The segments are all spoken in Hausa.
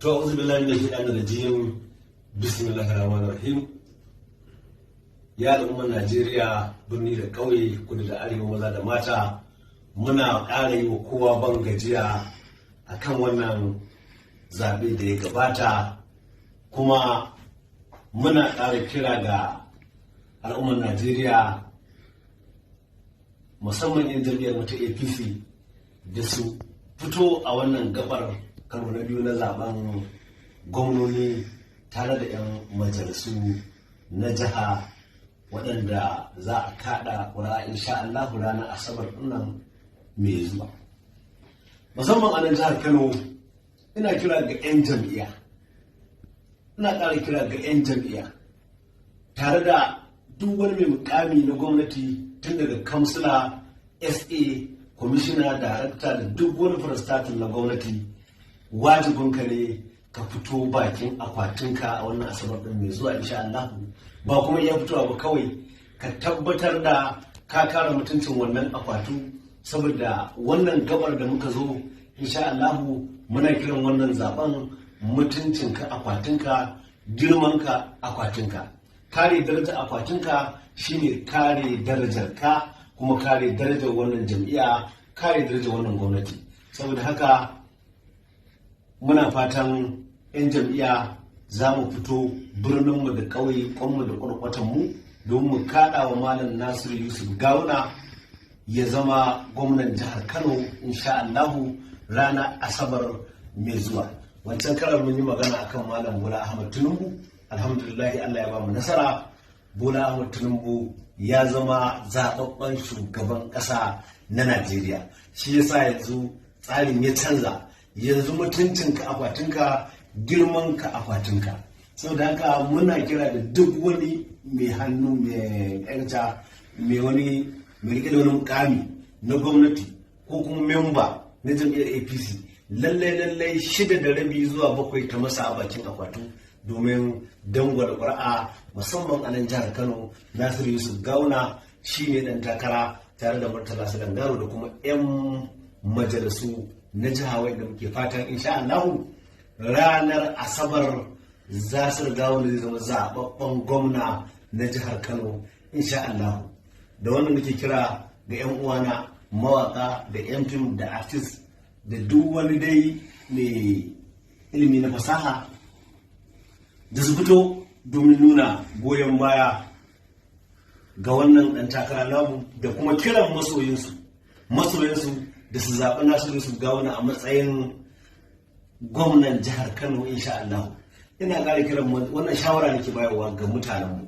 To a'udhu billahi minash shaitanir rajim. Bismillahir rahmanir rahim. Ya al'ummar Najeriya, birni da ƙauye, kudu da arewa, maza da mata, muna ƙara yi wa kowa ban gajiya akan wannan zaɓe da ya gabata, kuma muna ƙara kira ga al'ummar Najeriya, musamman 'yan jam'iyyar mu ta APC, da su fito a wannan gabar karo na biyu na zaben gwamnoni tare da 'yan majalisu na jiha waɗanda za a kaɗa ƙuri'a insha Allah ranar Asabar nan mai zuwa. Musamman a nan jihar Kano, ina kira ga 'yan jam'iyya, ina ƙara kira ga 'yan jam'iyya tare da duk wani mai mukami na gwamnati, tun daga kamsila, SA, kwamishina, darakta da duk wani firastatin na gwamnati. Wajibinka ne ka fito bakin akwatinka a wannan Asabar ɗin mai zuwa insha Allah. Ba kuma iya fitowa ba, kawai ka tabbatar da ka kare mutuncin wannan akwatu, saboda wannan gabar da muka zo insha Allah muna kiran wannan zaben mutuncinka akwatinka, girmanka akwatinka. Kare darajar akwatinka shine kare darajar ka, kuma kare darajar wannan jam'iyya, kare darajar wannan gwamnati. Saboda haka muna fatan 'yan jam'iyya za mu fito birninmu da ƙauye, kwanmu da ƙwarƙwatanmu don mu kaɗa wa Malam Nasiru Yusuf Gawuna ya zama gwamnan jihar Kano insha Allahu ranar Asabar mai zuwa. Wancan karar mun yi magana akan Malam Bola Ahmed Tinubu. Alhamdulillahi, Allah ya ba mu nasara. Bola Ahmed Tinubu ya zama zaɓaɓɓen shugaban ƙasa na Najeriya. Shi yasa yanzu tsarin ya canza. Yanzu mutuncinka akwatinka, girmanka akwatinka. Saboda haka muna kira da duk wani mai hannu, mai yarda, mai rike da wani mukami na gwamnati ko kuma memba na jam'iyyar APC, lallai 6:30 zuwa 7 ta masa a bakin akwatu domin dangwala ƙuri'a, musamman a nan jihar Kano. Nasiru Yusuf Gawuna shi ne ɗan takara tare da Murtala Sadangaro da kuma 'yan majalisu na jiha wanda muke fatan insha Allah ranar Asabar za su riga wanda zai zama zaɓaɓɓen gwamna na jihar Kano insha Allah. Da wannan muke kira ga 'yan uwana mawaka da 'yan fim da artist da duk wani dai mai ilimi na fasaha da su fito domin nuna goyon baya ga wannan ɗan takara namu, da kuma kiran masoyinsu da su zaɓi Nasiru Yusuf Gawuna a matsayin gwamnan jihar Kano insha Allah. Ina ƙara kiran wannan shawara nake bayarwa ga mutanenmu.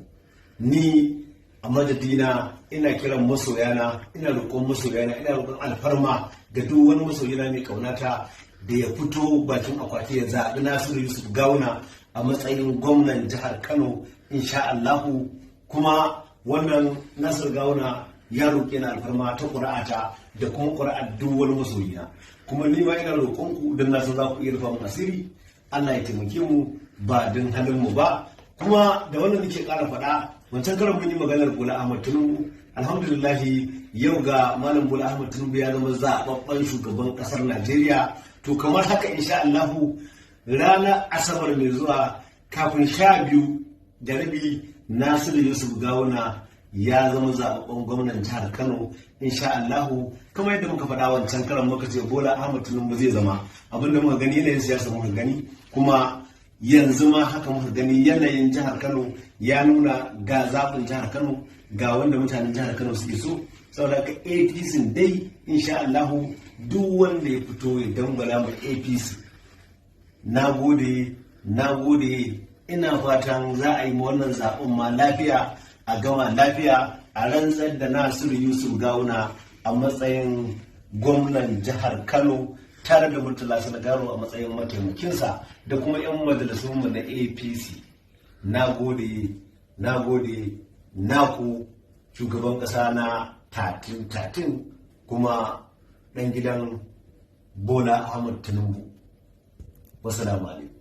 Ni a madadina ina kiran masoyana, ina roƙon masoyana, ina roƙon alfarma ga duk wani masoyina mai ƙaunata da ya fito bakin akwati ya zaɓi Nasiru Yusuf Gawuna a matsayin gwamnan jihar Kano insha Allah. Kuma wannan Nasiru Gawuna ya roƙe na alfarma ta ƙura'ata da kuma ƙura'ar duk wani masoyina. Kuma ni ma ina roƙonku don na san za ku iya rufa mu asiri. Allah ya taimake mu ba don halin mu ba. Kuma da wannan nake ƙara faɗa, wancan karan mun yi maganar Bola Ahmed Tinubu. Alhamdulillahi, yau ga Malam Bola Ahmed Tinubu ya zama zaɓaɓɓen shugaban ƙasar Najeriya. To kamar haka insha Allahu ranar Asabar mai zuwa kafin 12:30 Nasiru Yusuf Gawuna ya zama zaɓaɓɓen gwamnan jihar Kano insha Allahu. Kamar yadda muka faɗa wancan karan muka ce Bola Ahmed Tinubu zai zama, abinda muka gani yanayin siyasa muka gani, kuma yanzu ma haka muka gani yanayin jihar Kano ya nuna ga zaɓin jihar Kano, ga wanda mutanen jihar Kano suke so. Saboda ka APC dai insha Allahu duk wanda ya fito ya dangwala mai APC. Na gode, ina fatan za a yi wannan zaɓen ma lafiya, a gama lafiya, a rantsar da Nasiru Yusuf Gawuna a matsayin gwamnan jihar Kano tare da Murtala Sadangaro a matsayin mataimakinsa da kuma 'yan majalisunmu na APC. Na gode, naku shugaban ƙasa na 13 kuma ɗan gidan Bola Ahmed Tinubu. Wassalamu alaikum.